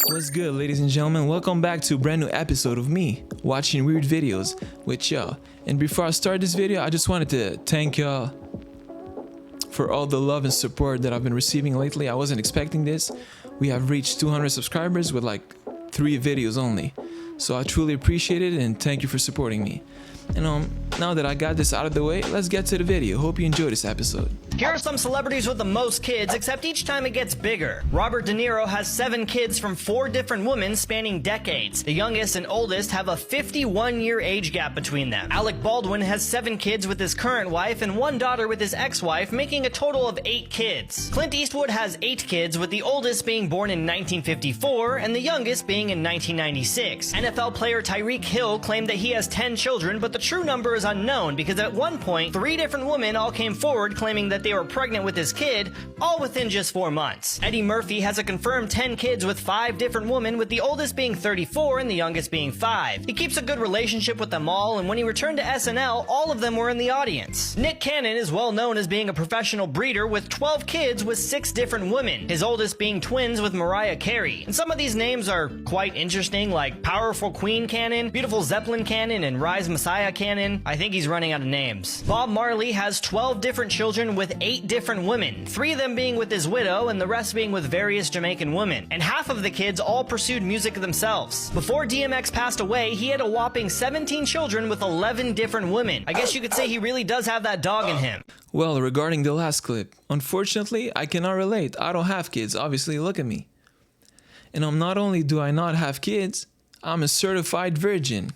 What's good, ladies and gentlemen? Welcome back to a brand new episode of me watching weird videos with y'all. And before I start this video, I just wanted to thank y'all for all the love and support that I've been receiving lately. I wasn't expecting this. We have reached 200 subscribers with like 3 videos only. So I truly appreciate it and thank you for supporting me. And now that I got this out of the way, let's get to the video. Hope you enjoy this episode. Here are some celebrities with the most kids, except each time it gets bigger. Robert De Niro has 7 kids from 4 different women spanning decades. The youngest and oldest have a 51-year age gap between them. Alec Baldwin has 7 kids with his current wife and 1 daughter with his ex-wife, making a total of 8 kids. Clint Eastwood has 8 kids, with the oldest being born in 1954 and the youngest being in 1996. NFL player Tyreek Hill claimed that he has 10 children, but the true number is unknown because at one point, 3 different women all came forward claiming that they were pregnant with his kid, all within just 4 months. Eddie Murphy has a confirmed 10 kids with 5 different women, with the oldest being 34 and the youngest being 5. He keeps a good relationship with them all, and when he returned to SNL, all of them were in the audience. Nick Cannon is well known as being a professional breeder with 12 kids with 6 different women, his oldest being twins with Mariah Carey. And some of these names are quite interesting, like Powerful Queen Cannon, Beautiful Zeppelin Cannon, and Rise Messiah Cannon. I think he's running out of names. Bob Marley has 12 different children with 8 different women, 3 of them being with his widow and the rest being with various Jamaican women. And half of the kids all pursued music themselves. Before DMX passed away, he had a whopping 17 children with 11 different women. I guess you could say he really does have that dog in him. Well, regarding the last clip, unfortunately, I cannot relate. I don't have kids, obviously, look at me. And not only do I not have kids, I'm a certified virgin.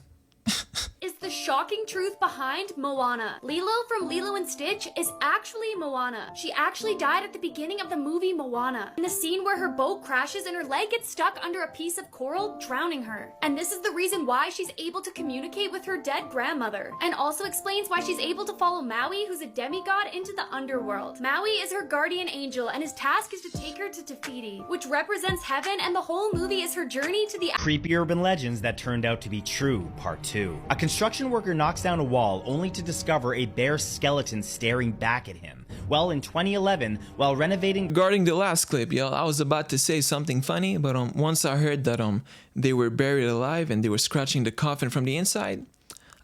Is the shocking truth behind Moana. Lilo from Lilo and Stitch is actually Moana. She actually died at the beginning of the movie Moana, in the scene where her boat crashes and her leg gets stuck under a piece of coral, drowning her. And this is the reason why she's able to communicate with her dead grandmother, and also explains why she's able to follow Maui, who's a demigod, into the underworld. Maui is her guardian angel, and his task is to take her to Te Fiti, which represents heaven, and the whole movie is her journey to the Creepy urban legends that turned out to be true, part 2. A construction worker knocks down a wall only to discover a bare skeleton staring back at him. Well, in 2011, while renovating... Regarding the last clip, y'all, I was about to say something funny, but once I heard that they were buried alive and they were scratching the coffin from the inside,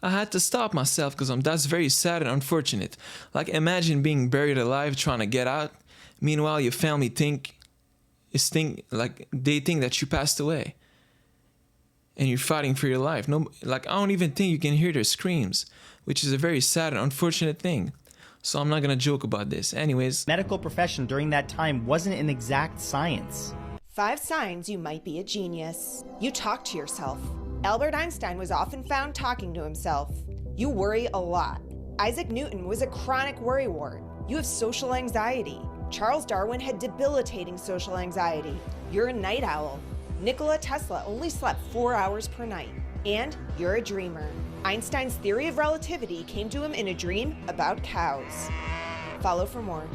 I had to stop myself because that's very sad and unfortunate. Like, imagine being buried alive trying to get out. Meanwhile, your family they think that you passed away. And you're fighting for your life. No, like, I don't even think you can hear their screams, which is a very sad and unfortunate thing. So I'm not gonna joke about this. Anyways. Medical profession during that time wasn't an exact science. 5 signs you might be a genius. You talk to yourself. Albert Einstein was often found talking to himself. You worry a lot. Isaac Newton was a chronic worrywart. You have social anxiety. Charles Darwin had debilitating social anxiety. You're a night owl. Nikola Tesla only slept 4 hours per night. And you're a dreamer. Einstein's theory of relativity came to him in a dream about cows. Follow for more.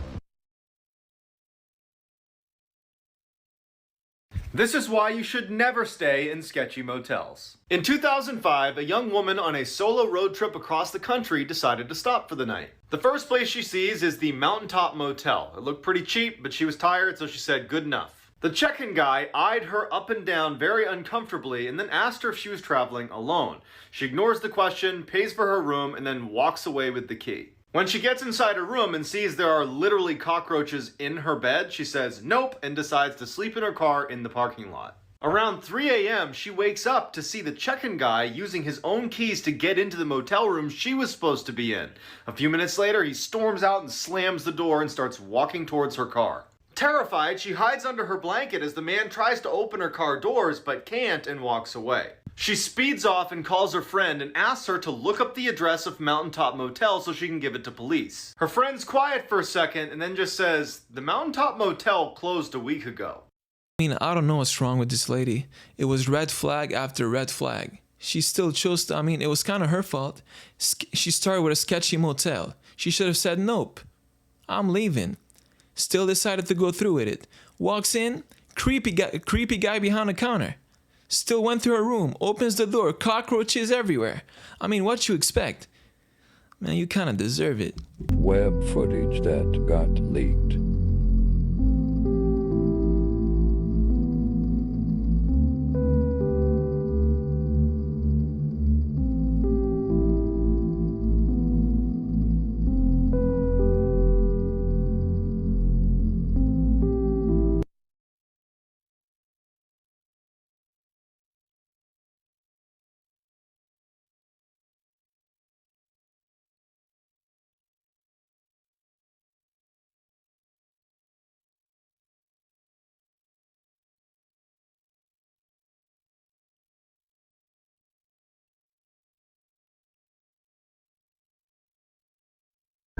This is why you should never stay in sketchy motels. In 2005, a young woman on a solo road trip across the country decided to stop for the night. The first place she sees is the Mountaintop Motel. It looked pretty cheap, but she was tired, so she said good enough. The check-in guy eyed her up and down very uncomfortably and then asked her if she was traveling alone. She ignores the question, pays for her room, and then walks away with the key. When she gets inside her room and sees there are literally cockroaches in her bed, she says nope and decides to sleep in her car in the parking lot. Around 3 a.m., she wakes up to see the check-in guy using his own keys to get into the motel room she was supposed to be in. A few minutes later, he storms out and slams the door and starts walking towards her car. Terrified, she hides under her blanket as the man tries to open her car doors but can't and walks away. She speeds off and calls her friend and asks her to look up the address of Mountaintop Motel so she can give it to police. Her friend's quiet for a second and then just says, "The Mountaintop Motel closed a week ago." I mean, I don't know what's wrong with this lady. It was red flag after red flag. She still chose to, it was kind of her fault. She started with a sketchy motel. She should have said, nope, I'm leaving. Still decided to go through with it. Walks in, creepy guy behind the counter. Still went through her room, opens the door, cockroaches everywhere. What you expect? Man, you kind of deserve it. Web footage that got leaked.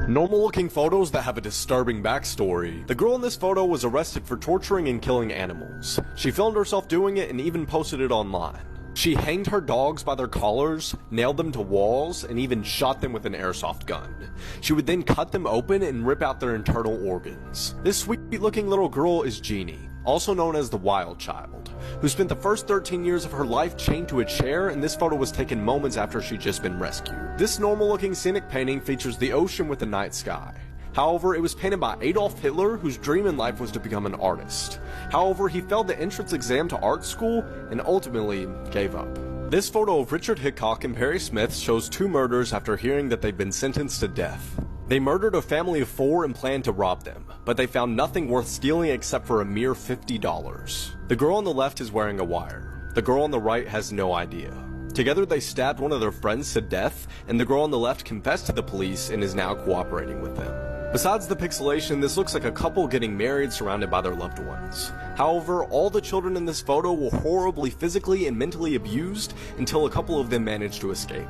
Normal-looking photos that have a disturbing backstory. The girl in this photo was arrested for torturing and killing animals. She filmed herself doing it and even posted it online. She hanged her dogs by their collars, nailed them to walls, and even shot them with an airsoft gun. She would then cut them open and rip out their internal organs. This sweet-looking little girl is Jeannie, also known as the Wild Child, who spent the first 13 years of her life chained to a chair, and this photo was taken moments after she'd just been rescued. This normal-looking scenic painting features the ocean with the night sky. However, it was painted by Adolf Hitler, whose dream in life was to become an artist. However, he failed the entrance exam to art school and ultimately gave up. This photo of Richard Hickok and Perry Smith shows two murders after hearing that they'd been sentenced to death. They murdered a family of 4 and planned to rob them, but they found nothing worth stealing except for a mere $50. The girl on the left is wearing a wire. The girl on the right has no idea. Together they stabbed one of their friends to death, and the girl on the left confessed to the police and is now cooperating with them. Besides the pixelation, this looks like a couple getting married surrounded by their loved ones. However, all the children in this photo were horribly physically and mentally abused until a couple of them managed to escape.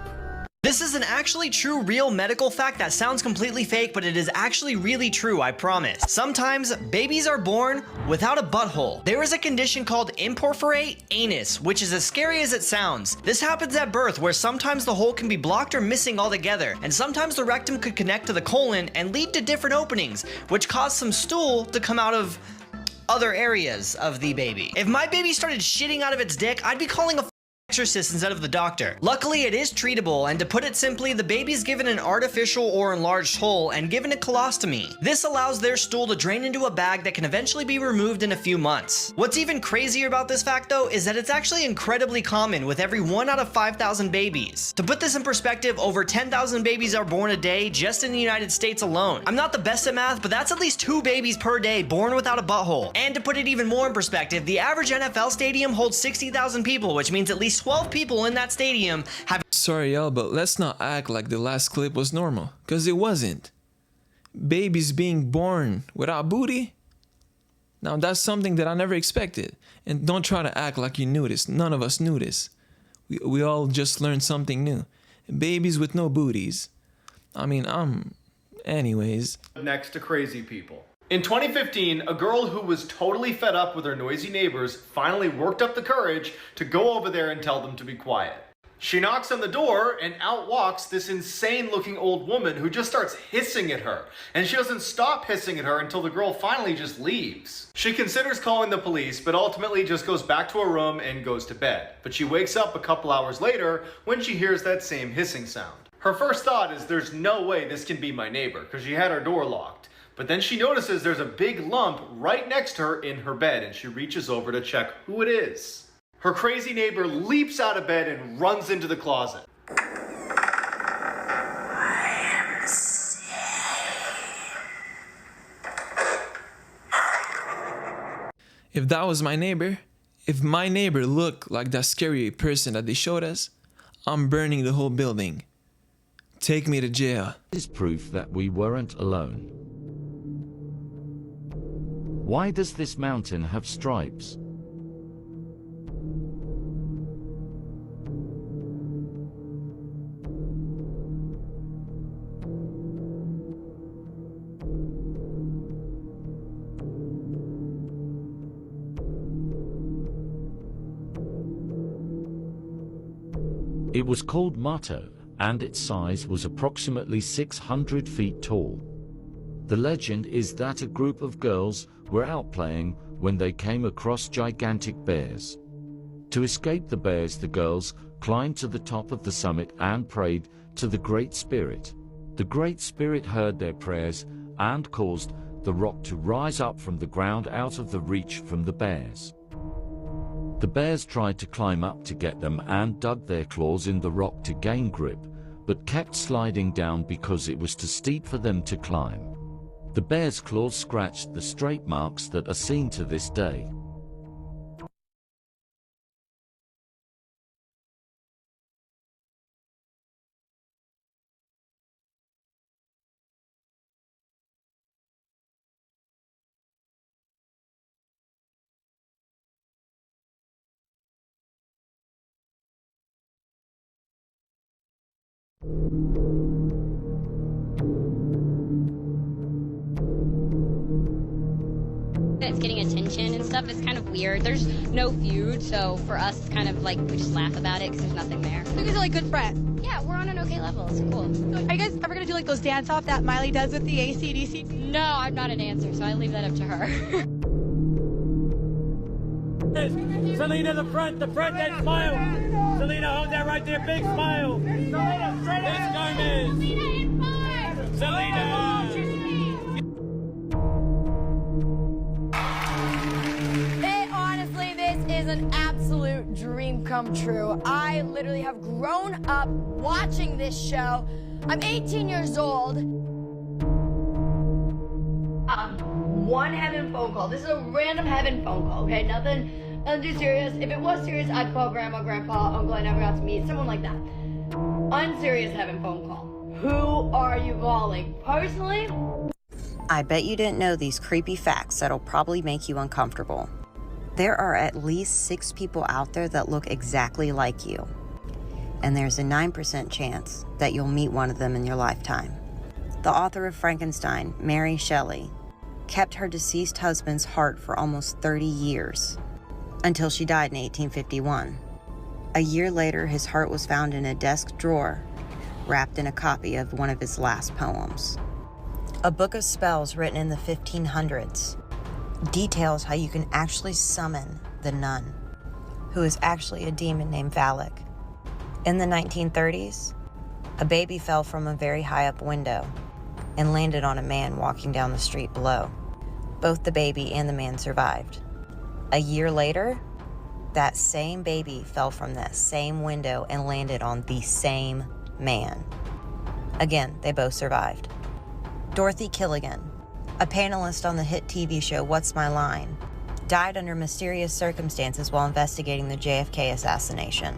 This is an actually true real medical fact that sounds completely fake, but it is actually really true, I promise. Sometimes babies are born without a butthole. There is a condition called imperforate anus, which is as scary as it sounds. This happens at birth, where sometimes the hole can be blocked or missing altogether, and sometimes the rectum could connect to the colon and lead to different openings, which cause some stool to come out of other areas of the baby. If my baby started shitting out of its dick, I'd be calling a exorcist instead of the doctor. Luckily, it is treatable, and to put it simply, the baby's given an artificial or enlarged hole and given a colostomy. This allows their stool to drain into a bag that can eventually be removed in a few months. What's even crazier about this fact, though, is that it's actually incredibly common with every 1 out of 5,000 babies. To put this in perspective, over 10,000 babies are born a day just in the United States alone. I'm not the best at math, but that's at least 2 babies per day born without a butthole. And to put it even more in perspective, the average NFL stadium holds 60,000 people, which means at least 12 people in that stadium have— Sorry, y'all, but let's not act like the last clip was normal, because it wasn't. Babies being born without booty? Now, that's something that I never expected. And don't try to act like you knew this. None of us knew this. We all just learned something new. Babies with no booties. I mean, anyways. Next to crazy people. In 2015, a girl who was totally fed up with her noisy neighbors finally worked up the courage to go over there and tell them to be quiet. She knocks on the door and out walks this insane looking old woman who just starts hissing at her. And she doesn't stop hissing at her until the girl finally just leaves. She considers calling the police, but ultimately just goes back to her room and goes to bed. But she wakes up a couple hours later when she hears that same hissing sound. Her first thought is there's no way this can be my neighbor, because she had her door locked. But then she notices there's a big lump right next to her in her bed, and she reaches over to check who it is. Her crazy neighbor leaps out of bed and runs into the closet. If that was my neighbor, if my neighbor looked like that scary person that they showed us, I'm burning the whole building. Take me to jail. Is proof that we weren't alone. Why does this mountain have stripes? It was called Mato, and its size was approximately 600 feet tall. The legend is that a group of girls were out playing when they came across gigantic bears. To escape the bears, the girls climbed to the top of the summit and prayed to the Great Spirit. The Great Spirit heard their prayers and caused the rock to rise up from the ground out of the reach from the bears. The bears tried to climb up to get them and dug their claws in the rock to gain grip, but kept sliding down because it was too steep for them to climb. The bear's claws scratched the straight marks that are seen to this day. it's getting attention and stuff. It's kind of weird. There's no feud, so for us, it's kind of like we just laugh about it because there's nothing there. You guys are like good friends. Yeah, we're on an okay level. It's cool. Are you guys ever gonna do like those dance off that Miley does with the AC/DC? No, I'm not a dancer, so I leave that up to her. Selena, the front that smile. Selena, hold that right there, big smile. Selena, straight ahead. Selena in five. Selena. Honestly, this is an absolute dream come true. I literally have grown up watching this show. I'm 18 years old. One heaven phone call. This is a random heaven phone call, okay? Nothing too serious. If it was serious, I'd call grandma, grandpa, uncle I never got to meet, someone like that. Unserious heaven phone call. Who are you calling? Personally? I bet you didn't know these creepy facts that'll probably make you uncomfortable. There are at least 6 people out there that look exactly like you. And there's a 9% chance that you'll meet one of them in your lifetime. The author of Frankenstein, Mary Shelley, kept her deceased husband's heart for almost 30 years, until she died in 1851. A year later, his heart was found in a desk drawer, wrapped in a copy of one of his last poems. A book of spells written in the 1500s details how you can actually summon the nun, who is actually a demon named Valak. In the 1930s, a baby fell from a very high up window and landed on a man walking down the street below. Both the baby and the man survived. A year later, that same baby fell from that same window and landed on the same man. Again, they both survived. Dorothy Killigan, a panelist on the hit TV show What's My Line, died under mysterious circumstances while investigating the JFK assassination.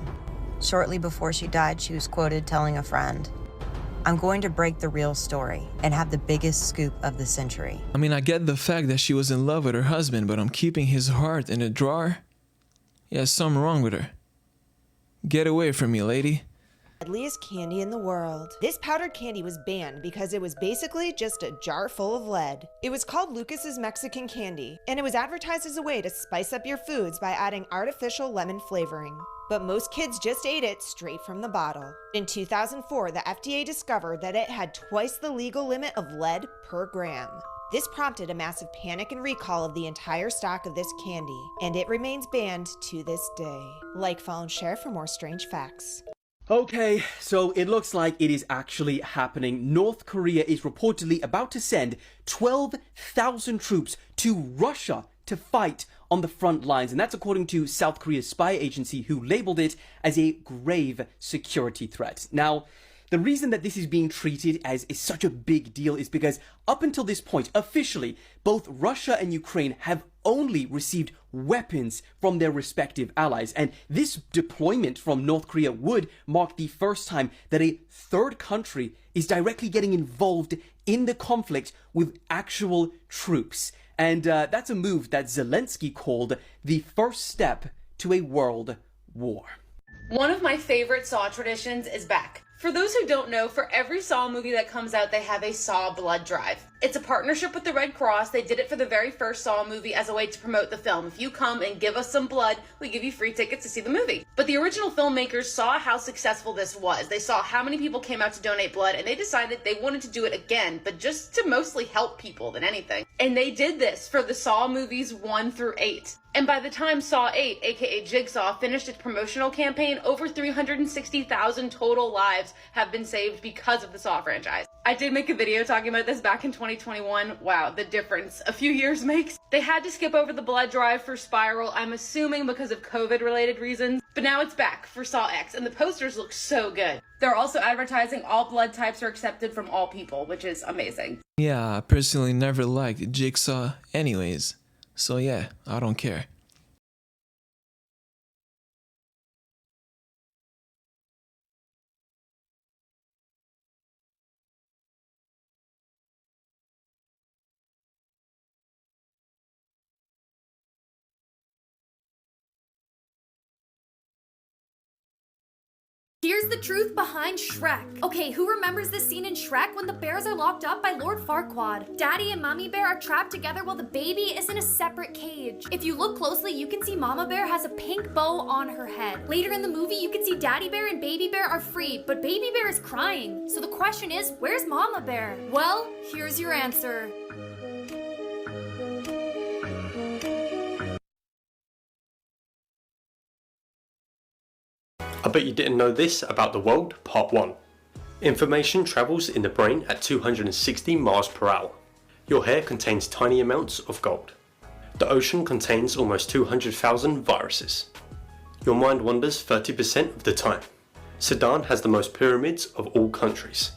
Shortly before she died, she was quoted telling a friend, "I'm going to break the real story and have the biggest scoop of the century." I mean, I get the fact that she was in love with her husband, but I'm keeping his heart in a drawer? Yeah, something wrong with her. Get away from me, lady. Deadliest candy in the world. This powdered candy was banned because it was basically just a jar full of lead. It was called Lucas's Mexican Candy, and it was advertised as a way to spice up your foods by adding artificial lemon flavoring. But most kids just ate it straight from the bottle. In 2004, the FDA discovered that it had twice the legal limit of lead per gram. This prompted a massive panic and recall of the entire stock of this candy, and it remains banned to this day. Like, follow, and share for more strange facts. Okay, so it looks like it is actually happening. North Korea is reportedly about to send 12,000 troops to Russia to fight on the front lines, and that's according to South Korea's spy agency, who labeled it as a grave security threat. Now, the reason that this is being treated as such a big deal is because up until this point, officially, both Russia and Ukraine have only received weapons from their respective allies. And this deployment from North Korea would mark the first time that a third country is directly getting involved in the conflict with actual troops. And that's a move that Zelensky called the first step to a world war. One of my favorite Saw traditions is back. For those who don't know, for every Saw movie that comes out, they have a Saw blood drive. It's a partnership with the Red Cross. They did it for the very first Saw movie as a way to promote the film. If you come and give us some blood, we give you free tickets to see the movie. But the original filmmakers saw how successful this was. They saw how many people came out to donate blood, and they decided they wanted to do it again, but just to mostly help people than anything. And they did this for the Saw movies 1 through 8. And by the time Saw 8, aka Jigsaw, finished its promotional campaign, over 360,000 total lives have been saved because of the Saw franchise. I did make a video talking about this back in 2021. Wow, the difference a few years makes. They had to skip over the blood drive for Spiral, I'm assuming because of COVID-related reasons, but now it's back for Saw X, and the posters look so good. They're also advertising all blood types are accepted from all people, which is amazing. Yeah, I personally never liked Jigsaw anyways. So yeah, I don't care. Here's the truth behind Shrek. Okay, who remembers this scene in Shrek when the bears are locked up by Lord Farquaad? Daddy and Mommy Bear are trapped together while the baby is in a separate cage. If you look closely, you can see Mama Bear has a pink bow on her head. Later in the movie, you can see Daddy Bear and Baby Bear are free, but Baby Bear is crying. So the question is, where's Mama Bear? Well, here's your answer. I bet you didn't know this about the world, part 1. Information travels in the brain at 260 miles per hour. Your hair contains tiny amounts of gold. The ocean contains almost 200,000 viruses. Your mind wanders 30% of the time. Sudan has the most pyramids of all countries.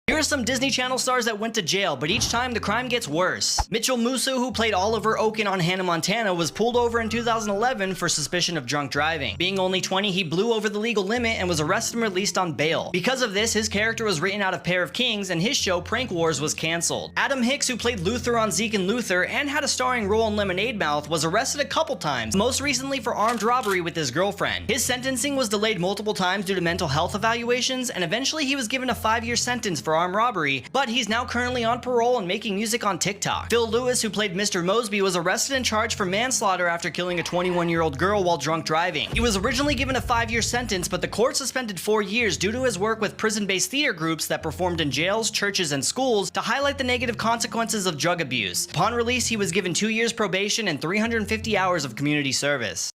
Here are some Disney Channel stars that went to jail, but each time the crime gets worse. Mitchell Musso, who played Oliver Oaken on Hannah Montana, was pulled over in 2011 for suspicion of drunk driving. Being only 20, he blew over the legal limit and was arrested and released on bail. Because of this, his character was written out of Pair of Kings, and his show Prank Wars was cancelled. Adam Hicks, who played Luther on Zeke and Luther and had a starring role in Lemonade Mouth, was arrested a couple times, most recently for armed robbery with his girlfriend. His sentencing was delayed multiple times due to mental health evaluations, and eventually he was given a 5-year sentence for armed robbery, but he's now currently on parole and making music on TikTok. Phil Lewis, who played Mr. Mosby, was arrested and charged for manslaughter after killing a 21-year-old girl while drunk driving. He was originally given a 5-year sentence, but the court suspended 4 years due to his work with prison-based theater groups that performed in jails, churches, and schools to highlight the negative consequences of drug abuse. Upon release, he was given 2 years probation and 350 hours of community service.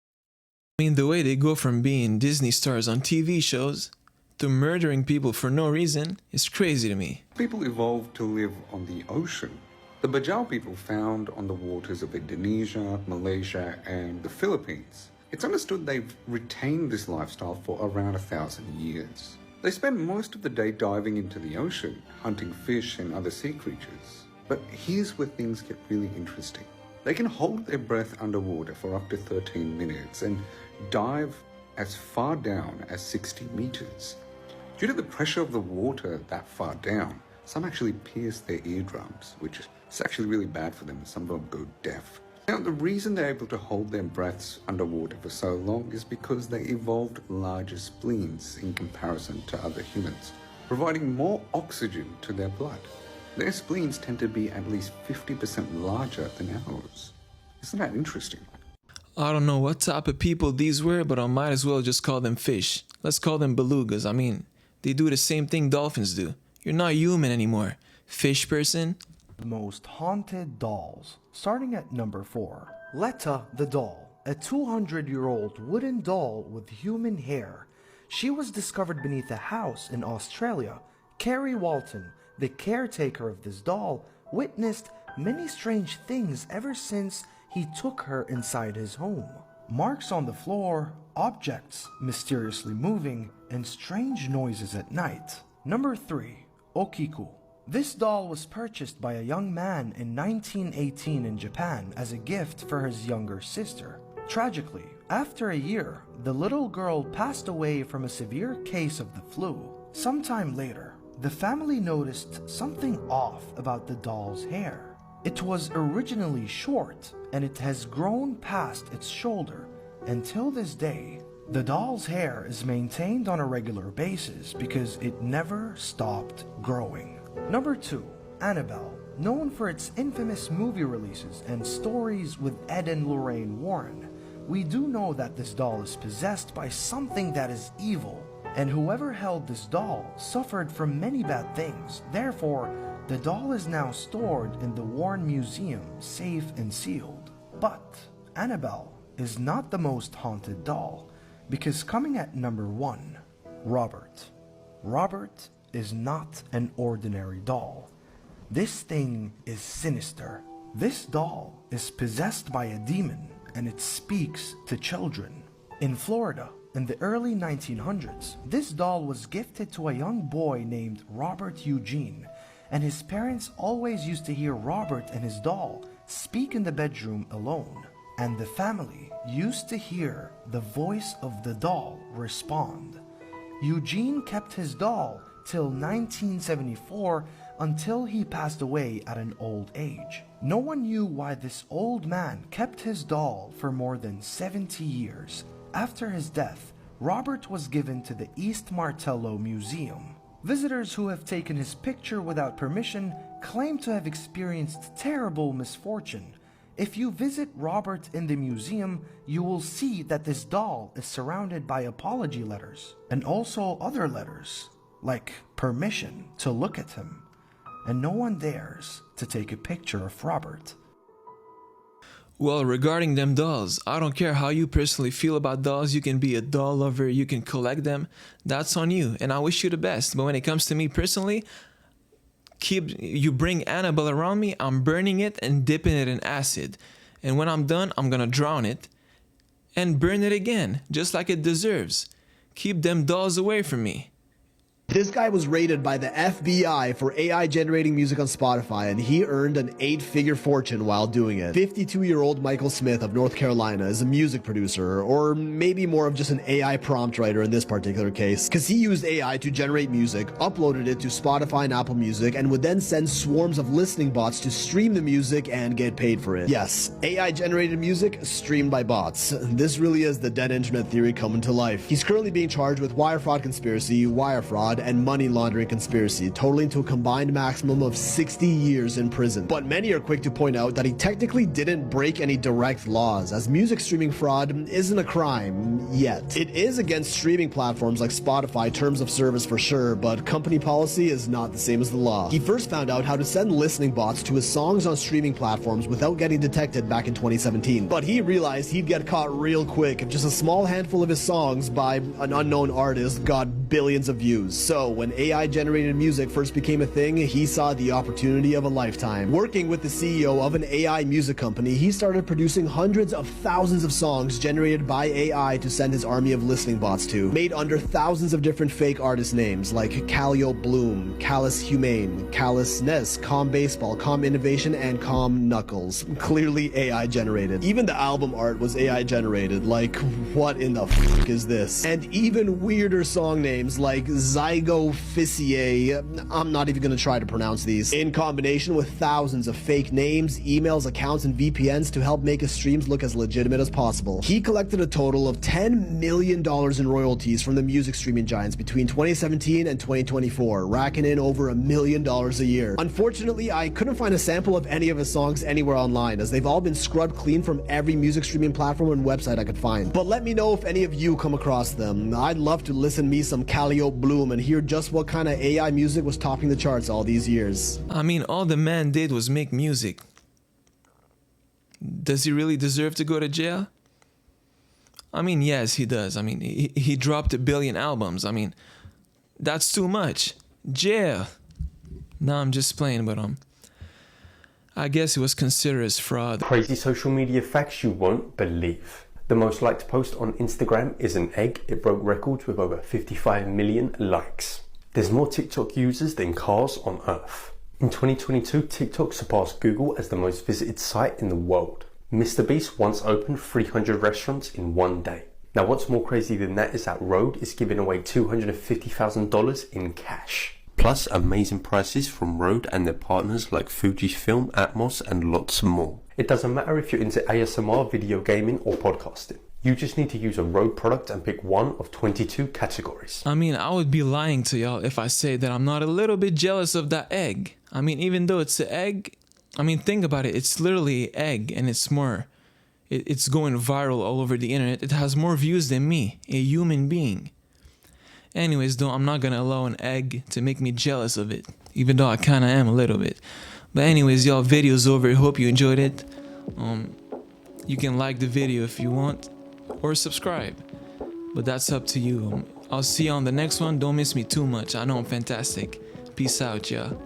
I mean, the way they go from being Disney stars on TV shows to murdering people for no reason is crazy to me. People evolved to live on the ocean. The Bajau people found on the waters of Indonesia, Malaysia, and the Philippines. It's understood they've retained this lifestyle for around 1,000 years. They spend most of the day diving into the ocean, hunting fish and other sea creatures. But here's where things get really interesting. They can hold their breath underwater for up to 13 minutes and dive as far down as 60 meters. Due to the pressure of the water that far down, some actually pierce their eardrums, which is actually really bad for them. Some of them go deaf. Now, the reason they're able to hold their breaths underwater for so long is because they evolved larger spleens in comparison to other humans, providing more oxygen to their blood. Their spleens tend to be at least 50% larger than ours. Isn't that interesting? I don't know what type of people these were, but I might as well just call them fish. Let's call them belugas. I mean, they do the same thing dolphins do. You're not human anymore, fish person. Most haunted dolls. Starting at number 4. Letta the doll, a 200-year-old wooden doll with human hair. She was discovered beneath a house in Australia. Kerry Walton, the caretaker of this doll, witnessed many strange things ever since he took her inside his home. Marks on the floor, objects mysteriously moving, and strange noises at night. Number 3. Okiku. This doll was purchased by a young man in 1918 in Japan as a gift for his younger sister. Tragically, after a year, the little girl passed away from a severe case of the flu. Sometime later, the family noticed something off about the doll's hair. It was originally short, and it has grown past its shoulder. Until this day, the doll's hair is maintained on a regular basis because it never stopped growing. Number 2. Annabelle. Known for its infamous movie releases and stories with Ed and Lorraine Warren, we do know that this doll is possessed by something that is evil, and whoever held this doll suffered from many bad things. Therefore, the doll is now stored in the Warren Museum, safe and sealed. But Annabelle is not the most haunted doll, because coming at number 1, Robert. Robert is not an ordinary doll. This thing is sinister. This doll is possessed by a demon, and it speaks to children. In Florida, in the early 1900s, this doll was gifted to a young boy named Robert Eugene, and his parents always used to hear Robert and his doll speak in the bedroom alone, and the family used to hear the voice of the doll respond. Eugene kept his doll till 1974 until he passed away at an old age. No one knew why this old man kept his doll for more than 70 years. After his death, Robert was given to the East Martello Museum. Visitors who have taken his picture without permission claim to have experienced terrible misfortune. If you visit Robert in the museum, you will see that this doll is surrounded by apology letters and also other letters, like permission to look at him. And no one dares to take a picture of Robert. Well, regarding them dolls, I don't care how you personally feel about dolls. You can be a doll lover, you can collect them. That's on you, and I wish you the best. But when it comes to me personally, you bring Annabelle around me, I'm burning it and dipping it in acid. And when I'm done, I'm gonna drown it and burn it again, just like it deserves. Keep them dolls away from me. This guy was raided by the FBI for AI generating music on Spotify, and he earned an 8-figure fortune while doing it. 52-year-old Michael Smith of North Carolina is a music producer, or maybe more of just an AI prompt writer in this particular case, because he used AI to generate music, uploaded it to Spotify and Apple Music, and would then send swarms of listening bots to stream the music and get paid for it. Yes, AI generated music streamed by bots. This really is the dead internet theory coming to life. He's currently being charged with wire fraud conspiracy, wire fraud, and money laundering conspiracy, totaling to a combined maximum of 60 years in prison. But many are quick to point out that he technically didn't break any direct laws, as music streaming fraud isn't a crime yet. It is against streaming platforms like Spotify terms of service for sure, but company policy is not the same as the law. He first found out how to send listening bots to his songs on streaming platforms without getting detected back in 2017. But he realized he'd get caught real quick if just a small handful of his songs by an unknown artist got billions of views. So when AI generated music first became a thing, he saw the opportunity of a lifetime. Working with the CEO of an AI music company, he started producing hundreds of thousands of songs generated by AI to send his army of listening bots to, made under thousands of different fake artist names like Callio Bloom, Callus Humane, Callus Ness, Com Baseball, Com Innovation, and Com Knuckles. Clearly AI generated. Even the album art was AI generated. Like, what in the f*** is this? And even weirder song names like Zygo Officier, I'm not even going to try to pronounce these, in combination with thousands of fake names, emails, accounts, and VPNs to help make his streams look as legitimate as possible. He collected a total of $10 million in royalties from the music streaming giants between 2017 and 2024, racking in over $1 million a year. Unfortunately, I couldn't find a sample of any of his songs anywhere online, as they've all been scrubbed clean from every music streaming platform and website I could find. But let me know if any of you come across them. I'd love to listen me some Callio Bloom and hear just what kind of AI music was topping the charts all these years. I mean, all the man did was make music. Does he really deserve to go to jail? I mean, yes, he does. I mean, he dropped 1 billion albums. I mean, that's too much. Jail. No, I'm just playing, but I guess it was considered as fraud. Crazy social media facts you won't believe. The most liked post on Instagram is an egg. It broke records with over 55 million likes. There's more TikTok users than cars on Earth. In 2022, TikTok surpassed Google as the most visited site in the world. MrBeast once opened 300 restaurants in one day. Now what's more crazy than that is that Rode is giving away $250,000 in cash. Plus amazing prices from Rode and their partners like Fujifilm, Atmos and lots more. It doesn't matter if you're into ASMR, video gaming or podcasting. You just need to use a Rode product and pick one of 22 categories. I mean, I would be lying to y'all if I say that I'm not a little bit jealous of that egg. I mean, even though it's an egg, I mean, think about it. It's literally an egg, and it's going viral all over the internet. It has more views than me, a human being. Anyways, though, I'm not gonna allow an egg to make me jealous of it, even though I kinda am a little bit. But anyways, y'all, video's over. Hope you enjoyed it. You can like the video if you want, or subscribe, but that's up to you. I'll see you on the next one. Don't miss me too much. I know I'm fantastic. Peace out, y'all.